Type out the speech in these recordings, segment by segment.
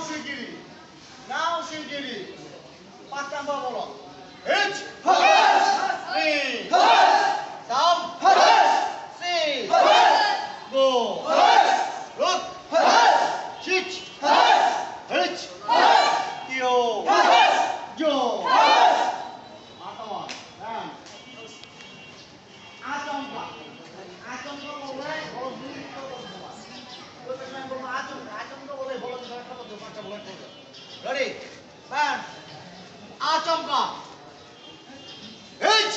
শিগগিরি নাও শিগগিরি 5 নাম্বার বলো হিচ নি সাম সি গো রুক চিচ হিচ ইও জো আতমা রান আচমকা আচমকা বলে বড় দুই Ready? Man. Achamka. Hitch.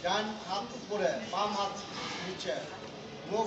ডান হাত উপরে বাম হাত নিচে মুখ